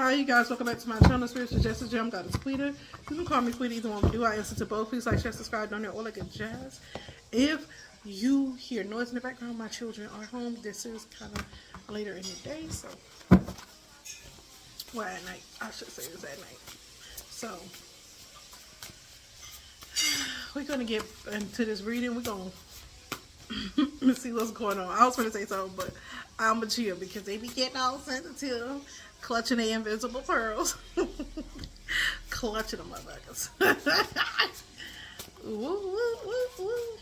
Hi, you guys. Welcome back to my channel, Spiritual Justice Jam. Goddess Quita. You can call me Quita, either one we do. I answer to both. Please like, share, subscribe, donate, all that good jazz. If you hear noise in the background, my children are home. This is kind of later in the day, so well, at night. I should say it's at night. So we're gonna get into this reading. We're gonna let's see what's going on. I was gonna say something, but I'm a chill because they be getting all sensitive, clutching their invisible pearls, clutching them motherfuckers. Woo, woo, woo, woo.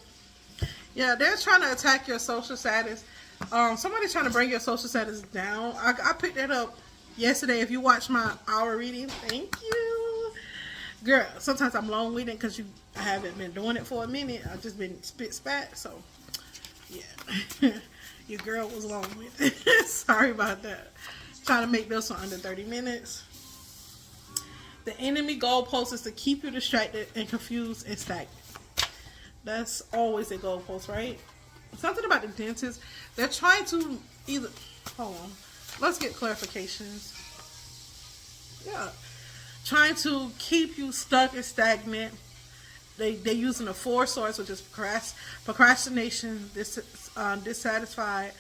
Yeah, they're trying to attack your social status. Somebody's trying to bring your social status down. I picked that up yesterday. If you watched my hour reading, thank you, girl. Sometimes I'm long-winded because I haven't been doing it for a minute. I've just been spit spat, so. Yeah, your girl was long with it. Sorry about that. Trying to make this one under 30 minutes. The enemy goalpost is to keep you distracted and confused and stagnant. That's always a goalpost, right? Something about the dentist. They're trying to either... Hold on. Let's get clarifications. Yeah. Trying to keep you stuck and stagnant. They're using the four swords, which is procrastination, dissatisfied,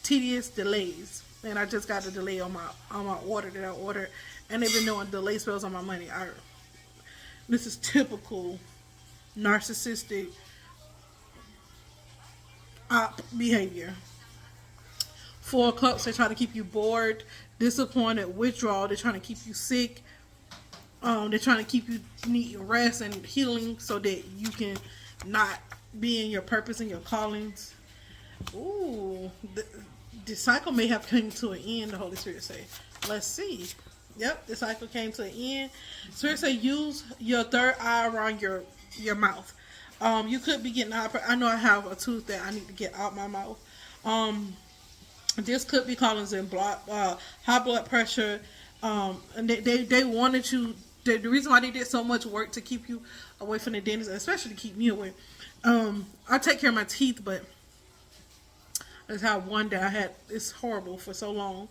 tedious, delays. And I just got a delay on my order that I ordered, and they've been doing delay spells on my money. This is typical narcissistic behavior. Four cups, they try to keep you bored, disappointed, withdrawal. They're trying to keep you sick. They're trying to keep you need rest and healing so that you can not be in your purpose and your callings. Ooh, the cycle may have come to an end, the Holy Spirit say. Let's see. Yep, the cycle came to an end. Spirit say use your third eye around your mouth. You could be getting I know I have a tooth that I need to get out my mouth. This could be callings in high blood pressure. And they wanted you. The reason why they did so much work to keep you away from the dentist, especially to keep me away. I take care of my teeth, but that's how one that I had. It's horrible for so long.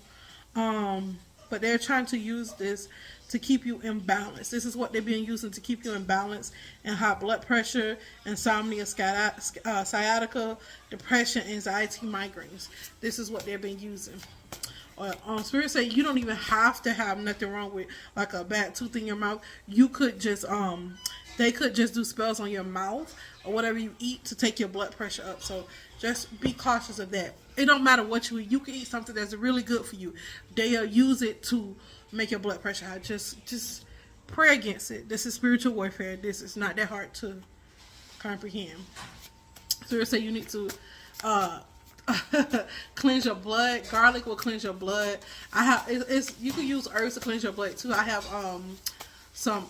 But they're trying to use this to keep you in balance. This is what they're being using to keep you in balance. And high blood pressure, insomnia, sciatica, depression, anxiety, migraines. This is what they're being using. Spirit say you don't even have to have nothing wrong with like a bad tooth in your mouth. You could just they could just do spells on your mouth or whatever you eat to take your blood pressure up. So just be cautious of that. It don't matter what you eat. You can eat something that's really good for you. They'll use it to make your blood pressure high. Just pray against it. This is spiritual warfare. This is not that hard to comprehend. Spirit say you need to cleanse your blood. Garlic will cleanse your blood. You can use herbs to cleanse your blood too. I have some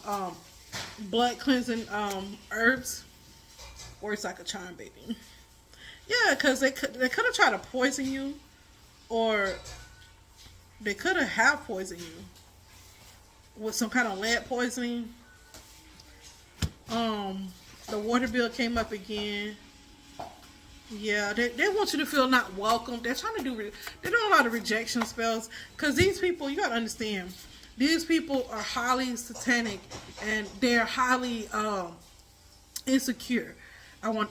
blood cleansing herbs, or it's like a charm, baby. Yeah, because they could have tried to poison you, or they could have poisoned you with some kind of lead poisoning. The water bill came up again. Yeah, they want you to feel not welcome. They're trying to they're doing a lot of rejection spells. Because these people, you got to understand, these people are highly satanic and they're highly insecure.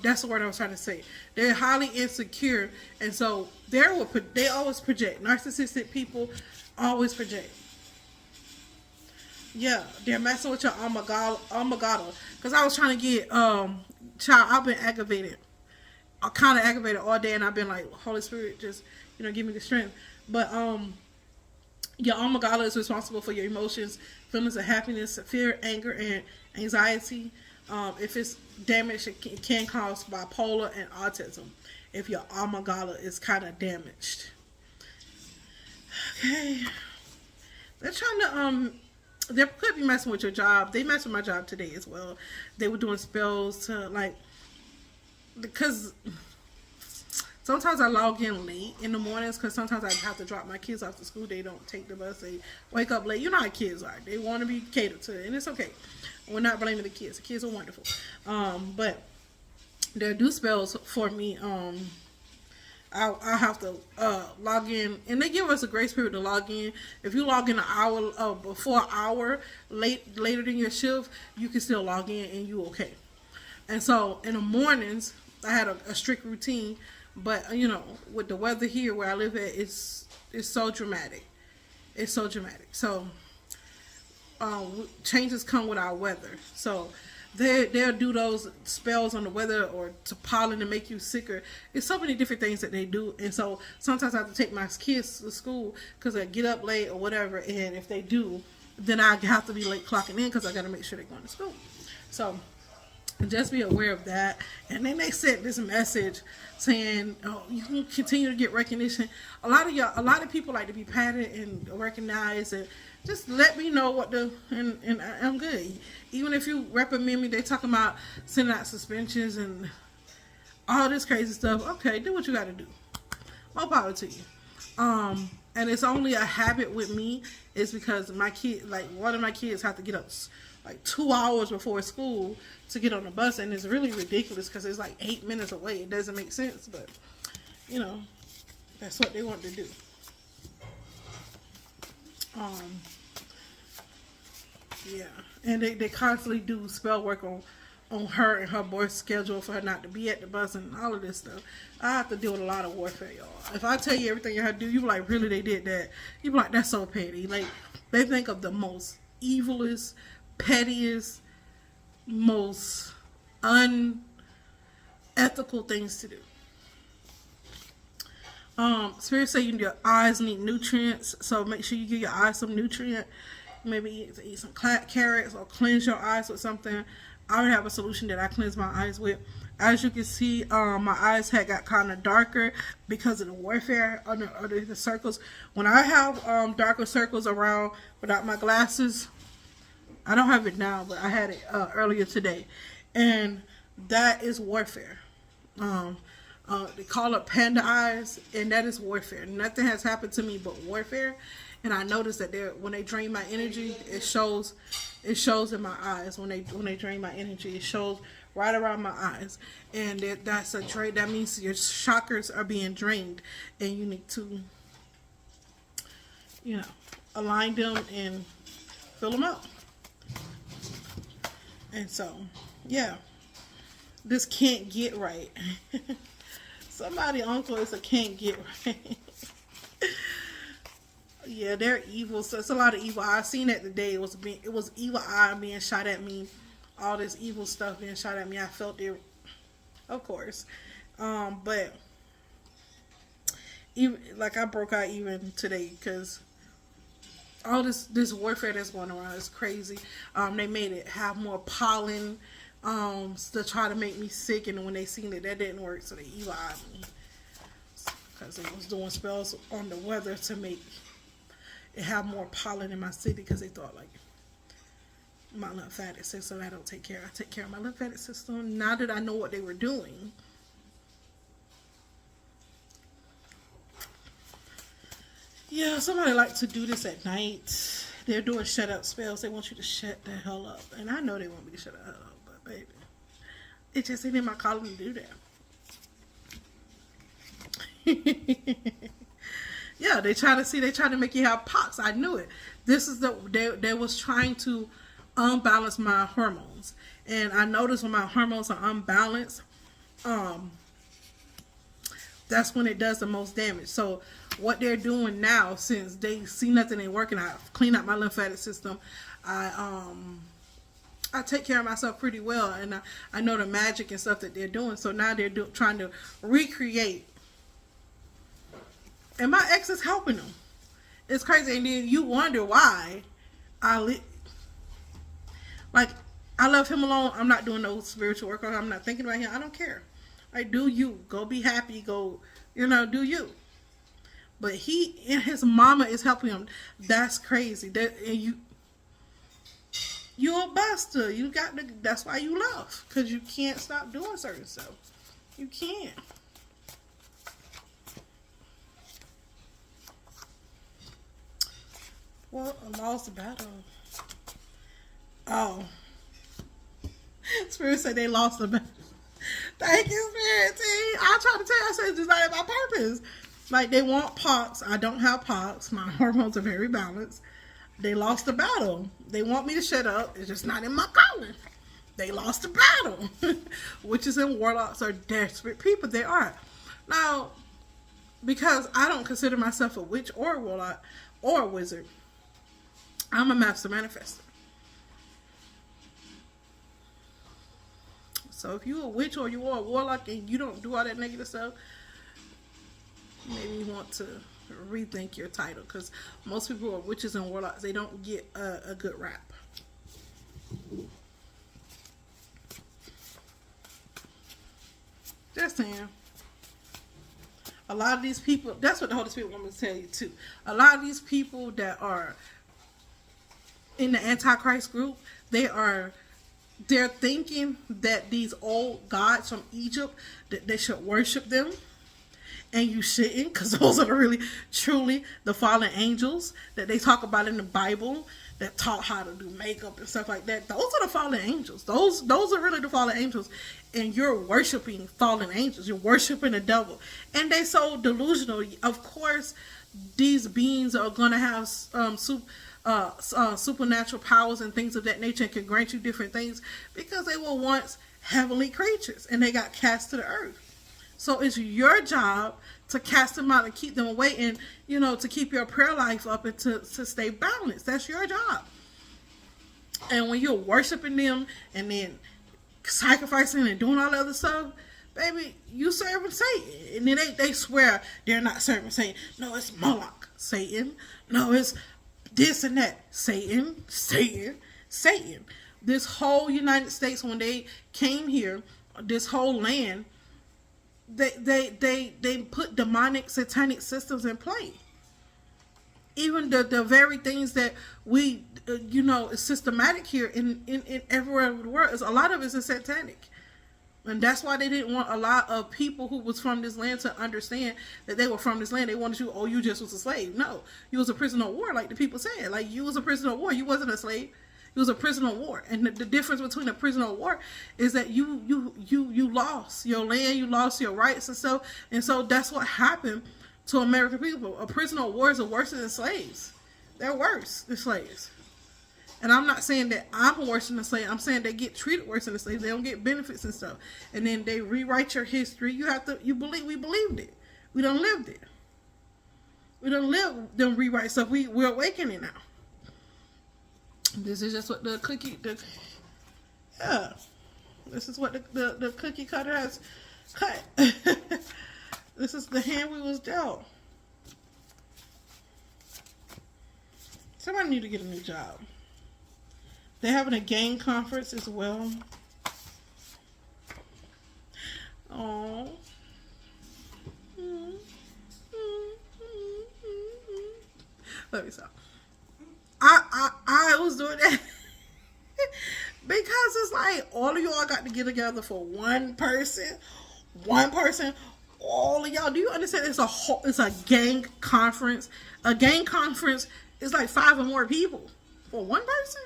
That's the word I was trying to say. They're highly insecure, and so they always project. Narcissistic people always project. Yeah, they're messing with your amygdala. Because I was trying to get child. I've been aggravated. I'm kind of aggravated all day, and I've been like, Holy Spirit, just give me the strength. But your amygdala is responsible for your emotions, feelings of happiness, fear, anger, and anxiety. If it's damaged, it can cause bipolar and autism. If your amygdala is kind of damaged, okay. They're trying to they could be messing with your job. They messed with my job today as well. They were doing spells to because sometimes I log in late in the mornings because sometimes I have to drop my kids off to school. They don't take the bus. They wake up late. You know how kids are. They want to be catered to, and it's okay. We're not blaming the kids. The kids are wonderful. But they do spells for me I have to log in, and they give us a grace period to log in. If you log in an hour before an hour later than your shift, you can still log in and you okay. And so in the mornings, I had a strict routine, but you know, with the weather here where I live at, it's so dramatic. It's so dramatic. So changes come with our weather. So they'll do those spells on the weather or to pollen to make you sicker. It's so many different things that they do. And so sometimes I have to take my kids to school because they get up late or whatever. And if they do, then I have to be late clocking in because I got to make sure they're going to school. So just be aware of that. And then they sent this message saying, "Oh, you can continue to get recognition." A lot of people like to be patted and recognized, and just let me know what the and I'm good. Even if you reprimand me, they talking about sending out suspensions and all this crazy stuff. Okay, do what you got to do. More power to you. And it's only a habit with me is because my kid, like one of my kids, have to get up like 2 hours before school to get on the bus, and it's really ridiculous because it's like 8 minutes away. It doesn't make sense, but you know, that's what they want to do. Yeah, and they constantly do spell work on her and her boy's schedule for her not to be at the bus and all of this stuff. I have to deal with a lot of warfare, y'all. If I tell you everything you have to do, you be like, really, they did that? You be like, that's so petty. Like, they think of the most evilest, pettiest, most unethical things to do. Spirit say your eyes need nutrients, so make sure you give your eyes some nutrient. Maybe eat some carrots or cleanse your eyes with something. I would have a solution that I cleanse my eyes with. As you can see, my eyes had got kind of darker because of the warfare under the circles. When I have darker circles around without my glasses, I don't have it now, but I had it earlier today, and that is warfare. They call it panda eyes, and that is warfare. Nothing has happened to me but warfare. And I noticed that when they drain my energy, it shows in my eyes. When they drain my energy, it shows right around my eyes, and that's a trait. That means your chakras are being drained, and you need to, you know, align them and fill them up. And so, yeah, this can't get right. Somebody uncle is a can't get right. Yeah, they're evil. So it's a lot of evil. I seen it today. It was evil eye being shot at me. All this evil stuff being shot at me. I felt it, of course. But even like I broke out even today because all this warfare that's going around is crazy. They made it have more pollen to try to make me sick, and when they seen it, that didn't work. So they evil eyed me because it was doing spells on the weather to make it have more pollen in my city because they thought like my lymphatic system I take care of my lymphatic system now that I know what they were doing. Yeah, somebody like to do this at night. They're doing shut up spells. They want you to shut the hell up, and I know they want me to shut the hell up, but baby, it just ain't in my calling to do that. Yeah, they try to make you have pox. I knew it. This is they was trying to unbalance my hormones, and I noticed when my hormones are unbalanced, that's when it does the most damage. So what they're doing now, since they see nothing ain't working, I clean out my lymphatic system. I take care of myself pretty well, and I know the magic and stuff that they're doing. So now they're trying to recreate. And my ex is helping them. It's crazy. And then you wonder why I left him alone. I'm not doing no spiritual work on him. I'm not thinking about him. I don't care. Like, do you. Go be happy. Go, do you. But he and his mama is helping him. That's crazy. You're a buster. That's why you love. Because you can't stop doing certain stuff. You can't. Well, I lost the battle. Oh. Spirit said they lost the battle. Thank you, Spirit Team. I try to tell you, I said it's just not my purpose. Like, they want pox. I don't have pox. My hormones are very balanced. They lost the battle. They want me to shut up. It's just not in my calling. They lost the battle. Witches and warlocks are desperate people. They are. Now, because I don't consider myself a witch or a warlock or a wizard, I'm a master manifester. So if you're a witch or you are a warlock and you don't do all that negative stuff, maybe you want to rethink your title, because most people who are witches and warlocks, they don't get a good rap. Just saying. A lot of these people, that's what the Holy Spirit wants me to tell you too. A lot of these people that are in the Antichrist group, they're thinking that these old gods from Egypt, that they should worship them. And you shouldn't, because those are really, truly the fallen angels that they talk about in the Bible that taught how to do makeup and stuff like that. Those are the fallen angels. Those are really the fallen angels. And you're worshiping fallen angels. You're worshiping the devil. And they're so delusional. Of course, these beings are going to have supernatural powers and things of that nature and can grant you different things because they were once heavenly creatures and they got cast to the earth. So it's your job to cast them out and keep them away, and to keep your prayer life up and to stay balanced. That's your job. And when you're worshiping them and then sacrificing and doing all the other stuff, baby, you serving Satan. And then they swear they're not serving Satan. No, it's Moloch, Satan. No, it's this and that, Satan. This whole United States, when they came here, this whole land, they put demonic satanic systems in play. Even the very things that we is systematic here in everywhere in the world, is a lot of it is satanic. And that's why they didn't want a lot of people who was from this land to understand that they were from this land. They wanted you just was a slave. No, you was a prisoner of war, like the people said. Like, you was a prisoner of war. You wasn't a slave. You was a prisoner of war. And the difference between a prisoner of war is that you lost your land, you lost your rights and stuff. And so that's what happened to American people. A prisoner of war is worse than slaves. They're worse than slaves. And I'm not saying that I'm worse than a slave. I'm saying they get treated worse than a slave. They don't get benefits and stuff. And then they rewrite your history. We believed it. We don't lived it. We don't live them rewrite stuff. We're awakening now. This is just what this is what the cookie cutter has cut. This is the hand we was dealt. Somebody need to get a new job. They're having a gang conference as well. Oh. Let me stop. I was doing that because it's like all of y'all got to get together for one person, all of y'all. Do you understand? It's a gang conference. A gang conference is like 5 or more people for one person.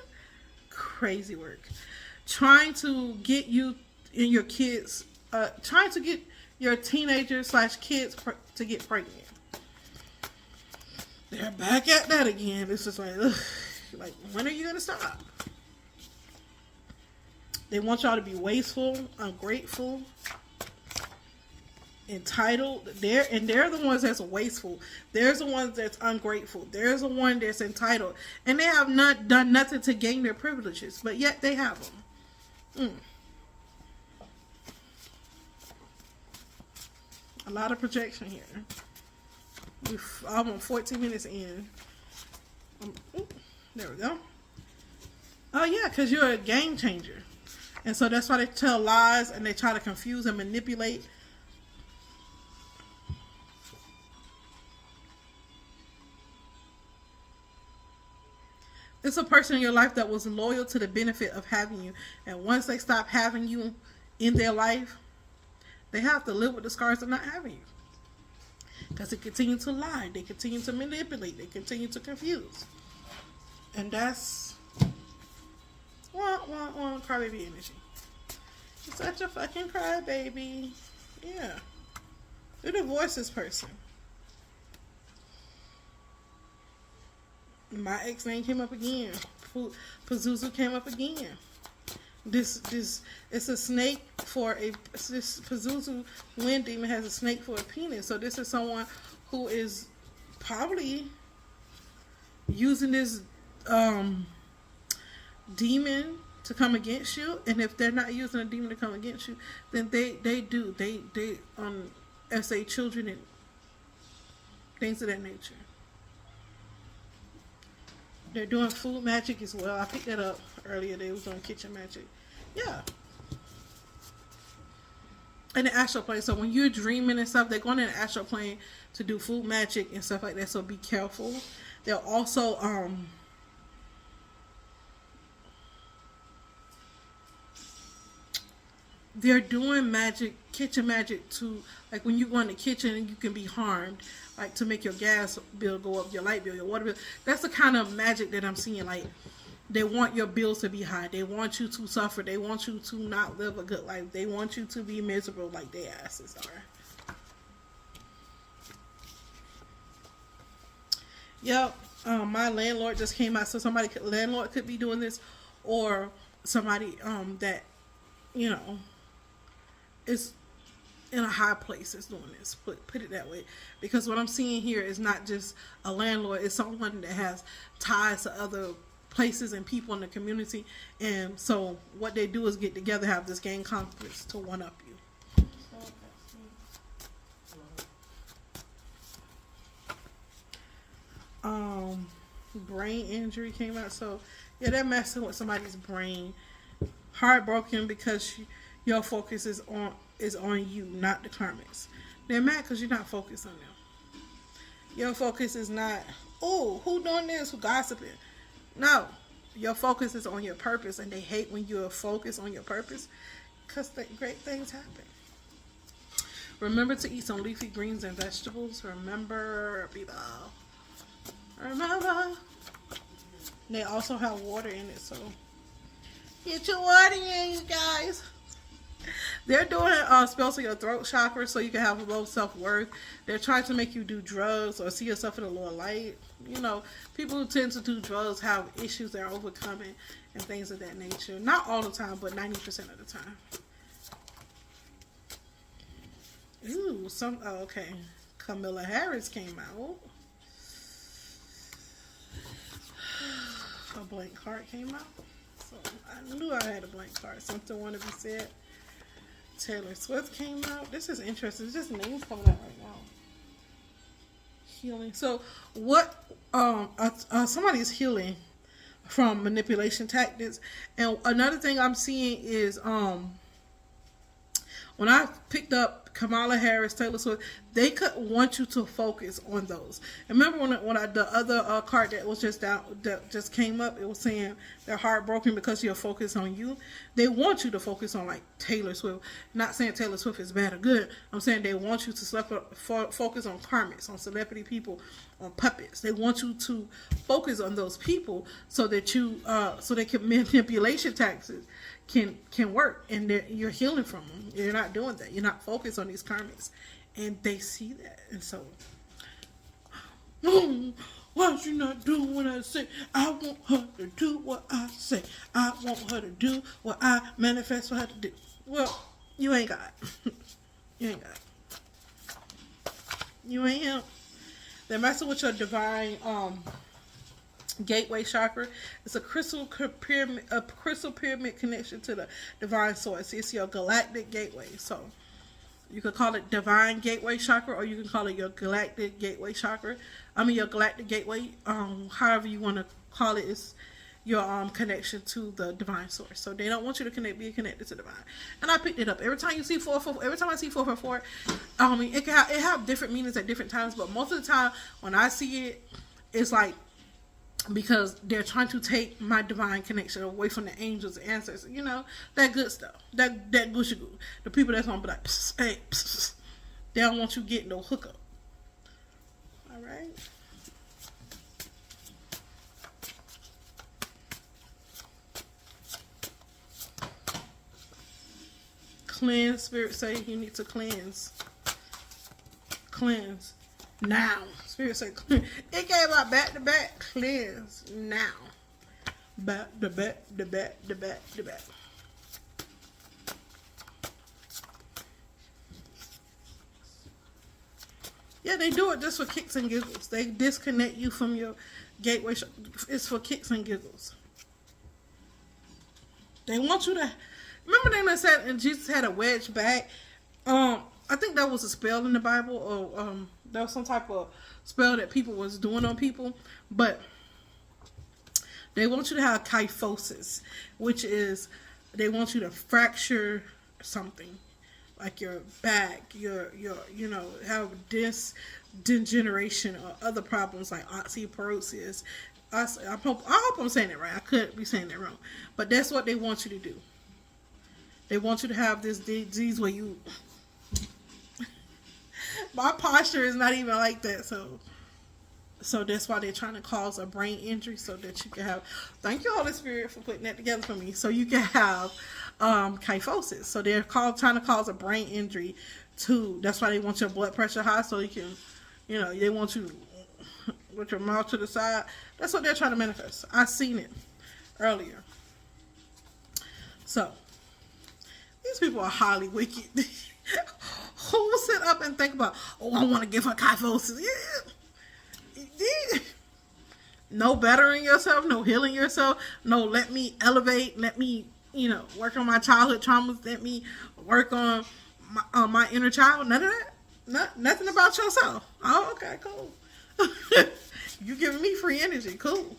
Crazy work. Trying to get you and your kids, trying to get your teenagers / kids to get pregnant. They're back at that again. It's just like, ugh, like, when are you going to stop? They want y'all to be wasteful, ungrateful, entitled. They're the ones that's wasteful. There's the ones that's ungrateful. There's the one that's entitled. And they have not done nothing to gain their privileges, but yet they have them. A lot of projection here. I'm 14 minutes in. There we go. Oh yeah, because you're a game changer. And so that's why they tell lies and they try to confuse and manipulate. It's a person in your life that was loyal to the benefit of having you. And once they stop having you in their life, they have to live with the scars of not having you. Because they continue to lie. They continue to manipulate. They continue to confuse. And that's crybaby energy. You're such a fucking crybaby. Yeah. Who divorced this person? My ex name came up again. Pazuzu came up again. This it's a snake for a this Pazuzu wind demon has a snake for a penis. So this is someone who is probably using this demon to come against you, and if they're not using a demon to come against you, then they as they children and things of that nature. They're doing food magic as well. I picked that up earlier. They was doing kitchen magic. Yeah. In the astral plane. So when you're dreaming and stuff, they're going in the astral plane to do food magic and stuff like that. So be careful. They'll also they're doing magic, kitchen magic to, like when you go in the kitchen and you can be harmed, like to make your gas bill go up, your light bill, your water bill. That's the kind of magic that I'm seeing. Like they want your bills to be high. They want you to suffer. They want you to not live a good life. They want you to be miserable like their asses are. Yep. My landlord just came out. So landlord could be doing this, or somebody that, you know, is in a high place is doing this. Put it that way. Because what I'm seeing here is not just a landlord. It's someone that has ties to other places and people in the community. And so what they do is get together, have this gang conference to one up you. Brain injury came out. So yeah, they're messing with somebody's brain. Heartbroken because your focus is on you, not the karmics. They're mad because you're not focused on them. Your focus is not, oh, who doing this, who gossiping. No, your focus is on your purpose, and they hate when you're focused on your purpose because great things happen. Remember to eat some leafy greens and vegetables. Remember, people. Remember. They also have water in it, so get your water in, you guys. They're doing spells on your throat chakra so you can have low self-worth. They're trying to make you do drugs or see yourself in a lower light. You know, people who tend to do drugs have issues they're overcoming and things of that nature. Not all the time, but 90% of the time. Ooh, okay. Kamala Harris came out. A blank card came out. So I knew I had a blank card. Something wanted to be said. Taylor Swift came out. This is interesting. It's just names coming out right now. Healing. So what? Somebody's healing from manipulation tactics. And another thing I'm seeing is when I picked up Kamala Harris, Taylor Swift, they could want you to focus on those. And remember when the other card that was just down, that just came up, it was saying they're heartbroken because you're focused on you. They want you to focus on like Taylor Swift. Not saying Taylor Swift is bad or good. I'm saying they want you to focus on karmics, on celebrity people, on puppets. They want you to focus on those people so that you so they can manipulation tactics can work, and you're healing from them. You're not doing that. You're not focused on these karmics, and they see that. And so, why is she not doing what I say? I want her to do what I say. I want her to do what I manifest for her to do. Well, you ain't God. You ain't God. You ain't him. They're messing with your divine gateway chakra. It's a crystal pyramid connection to the divine source. It's your galactic gateway. So you could call it divine gateway chakra, or you can call it your galactic gateway chakra. I mean your galactic gateway. However you want to call it, is your connection to the divine source. So they don't want you to be connected to divine. And I picked it up. Every time you see 444, every time I see 444, it have different meanings at different times. But most of the time when I see it, it's like, because they're trying to take my divine connection away from the angels, the ancestors, you know, that good stuff, that gushy goo. The people that's gonna be like, psst, hey, psst, psst. They don't want you getting no hookup. All right. cleanse. Spirit say you need to cleanse. Cleanse. Now. Spirit say cleanse. It came out back to back. Cleanse. Now. Back to back to back to back to back. Yeah, they do it just for kicks and giggles. They disconnect you from your gateway. It's for kicks and giggles. They want you to... Remember they said, and Jesus had a wedge back? I think that was a spell in the Bible, or that was some type of spell that people was doing on people. But they want you to have kyphosis, which is they want you to fracture something. Like your back, your you know, have this degeneration or other problems like osteoporosis. I hope I'm saying it right. I could be saying it wrong, but that's what they want you to do. They want you to have this disease where you. My posture is not even like that, so that's why they're trying to cause a brain injury so that you can have. Thank you, Holy Spirit, for putting that together for me. So you can have kyphosis. So they're trying to cause a brain injury too. That's why they want your blood pressure high, so you can, you know, they want you with your mouth to the side. That's what they're trying to manifest. I seen it earlier. So these people are highly wicked. Who will sit up and think about, oh, I want to give her kyphosis? Yeah. No bettering yourself, no healing yourself, no let me elevate, let me, you know, work on my childhood traumas, let me work on my inner child. None of that. Nothing about yourself. Oh, okay, cool. You giving me free energy. Cool.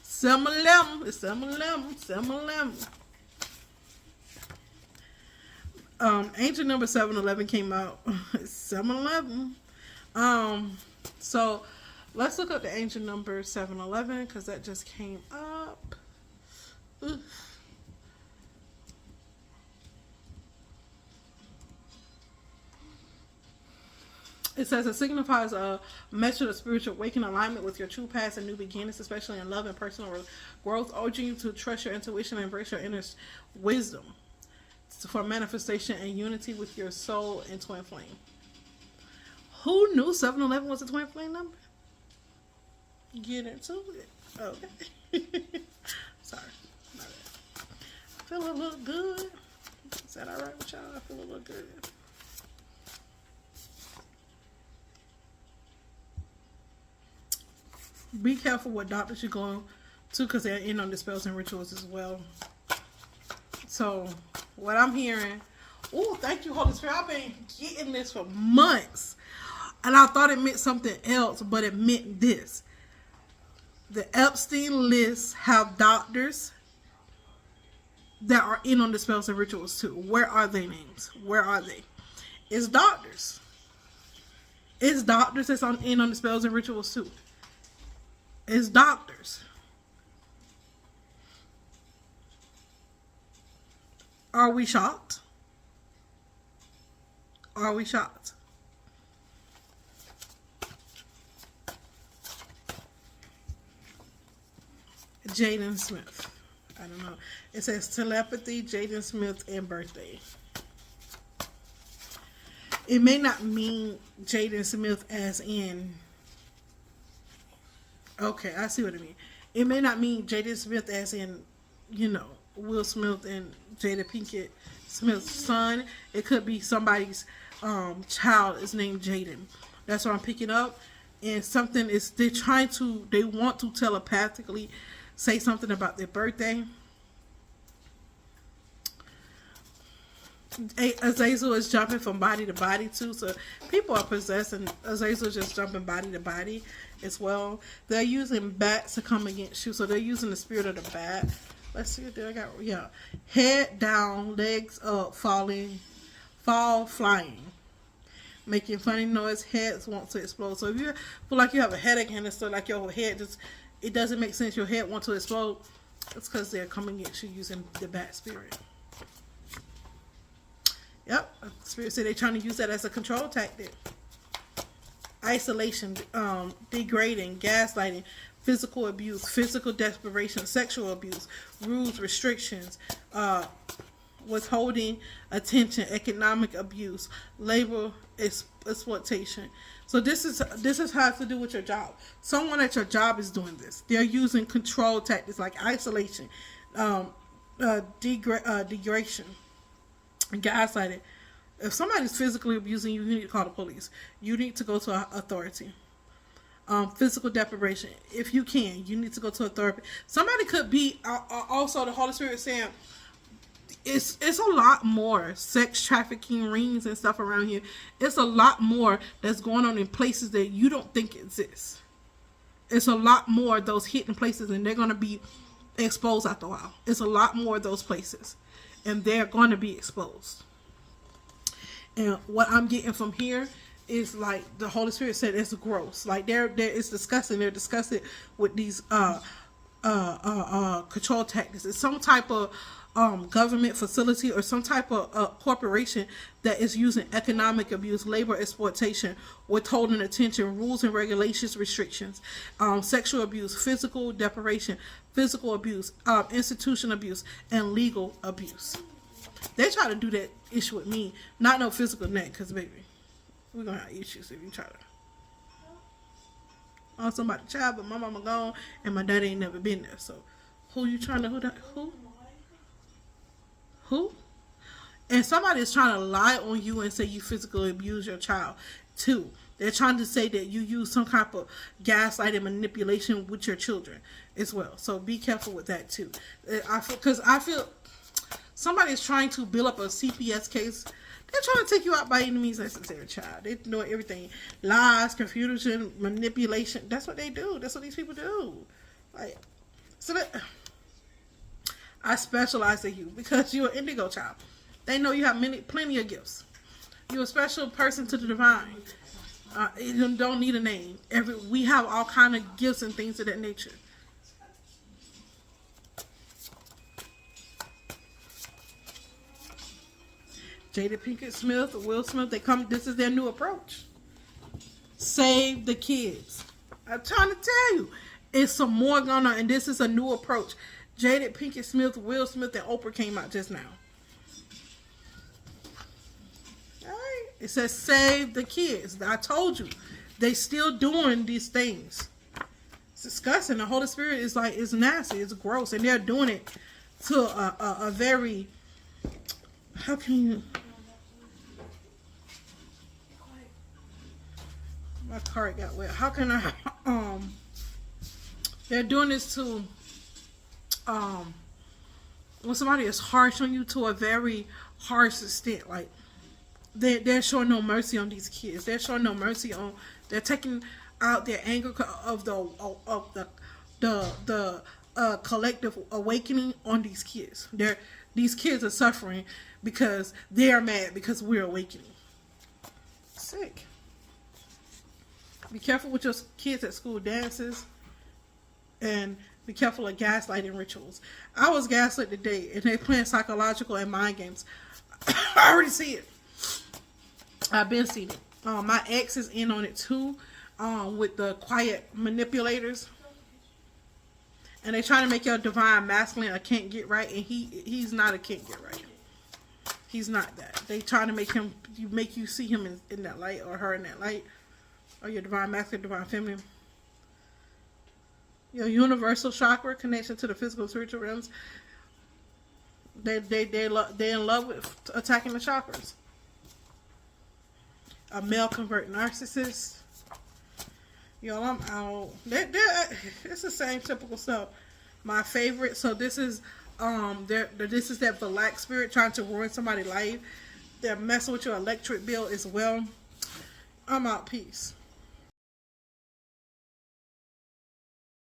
Similar. Angel number 711 came out. 711. So let's look up the angel number 711 because that just came up. Oof. It says it signifies a measure of spiritual awakening, alignment with your true past and new beginnings, especially in love and personal growth, urging you to trust your intuition and embrace your inner wisdom for manifestation and unity with your soul and twin flame. Who knew 711 was a twin flame number? Get into it. Okay. Sorry. My bad. I feel a little good. Is that alright with y'all? I feel a little good. Be careful what doctors you're going to because they're in on the spells and rituals as well. So, what I'm hearing... Oh, thank you, Holy Spirit. I've been getting this for months. And I thought it meant something else, but it meant this. The Epstein list have doctors that are in on the spells and rituals too. Where are their names? Where are they? It's doctors. It's doctors that's in on the spells and rituals too. It's doctors. Are we shocked? Are we shocked? Jaden Smith. I don't know. It says telepathy, Jaden Smith, and birthday. It may not mean Jaden Smith as in... Okay, I see what I mean. It may not mean Jaden Smith as in, you know, Will Smith and Jada Pinkett Smith's son. It could be somebody's child is named Jaden. That's what I'm picking up. And something is, they want to telepathically say something about their birthday. Azazel is jumping from body to body too, so people are possessed, and Azazel is just jumping body to body as well. They're using bats to come against you, so they're using the spirit of the bat. Let's see what I got. Yeah, head down, legs up, flying, making funny noise. Heads want to explode. So if you feel like you have a headache and it's like your head just, it doesn't make sense. Your head wants to explode. It's because they're coming against you using the bat spirit. Yep, Spirit said they're trying to use that as a control tactic. Isolation, degrading, gaslighting, physical abuse, physical desperation, sexual abuse, rules, restrictions, withholding attention, economic abuse, labor exploitation. So this is has to do with your job. Someone at your job is doing this. They're using control tactics like isolation, degradation, gaslighting. If somebody's physically abusing you, you need to call the police. You need to go to authority. Physical deprivation. If you can, you need to go to a therapist. Somebody could be also the Holy Spirit saying it's a lot more sex trafficking rings and stuff around here. It's a lot more that's going on in places that you don't think exist. It's a lot more of those hidden places, and they're going to be exposed after a while. It's a lot more of those places, and they're going to be exposed. And what I'm getting from here is like the Holy Spirit said it's gross. Like it's disgusting. They're disgusted with these control tactics. It's some type of government facility or some type of corporation that is using economic abuse, labor exploitation, withholding attention, rules and regulations, restrictions, sexual abuse, physical deprivation, physical abuse, institution abuse, and legal abuse. They try to do that issue with me, not no physical neck, because baby, we're gonna have issues if you try to on somebody's child, but my mama gone and my daddy ain't never been there. So who you trying to who? And somebody is trying to lie on you and say you physically abuse your child too. They're trying to say that you use some type of gaslighting manipulation with your children as well. So be careful with that too. I feel somebody is trying to build up a CPS case. They're trying to take you out by any means necessary, child. They know everything. Lies, confusion, manipulation. That's what they do. That's what these people do. Like, so that I specialize in you because you're an indigo child. They know you have plenty of gifts. You're a special person to the divine. You don't need a name. We have all kind of gifts and things of that nature. Jada Pinkett Smith, Will Smith, this is their new approach. Save the kids. I'm trying to tell you, it's some more going on, and this is a new approach. Jada Pinkett Smith, Will Smith, and Oprah came out just now. Alright. It says save the kids. I told you. They still doing these things. It's disgusting. The Holy Spirit is like, it's nasty, it's gross, and they're doing it to a very, how can you, my card got wet. How can I, they're doing this to, when somebody is harsh on you to a very harsh extent, like they're showing no mercy on these kids. They're showing no mercy on. They're taking out their anger of the collective awakening on these kids. These kids are suffering because they are mad because we're awakening. Sick. Be careful with your kids at school dances, and be careful of gaslighting rituals. I was gaslit today, and they playing psychological and mind games. I already see it. I've been seeing it. My ex is in on it too, with the quiet manipulators, and they trying to make your divine masculine a can't get right, and he's not a can't get right. He's not that. They trying to make you see him in that light, or her in that light, or your divine masculine, divine feminine. Your universal chakra connection to the physical spiritual realms. They're in love with attacking the chakras. A male convert narcissist. Yo, I'm out. It's the same typical stuff. My favorite. So this is this is that black spirit trying to ruin somebody's life. They're messing with your electric bill as well. I'm out. Peace.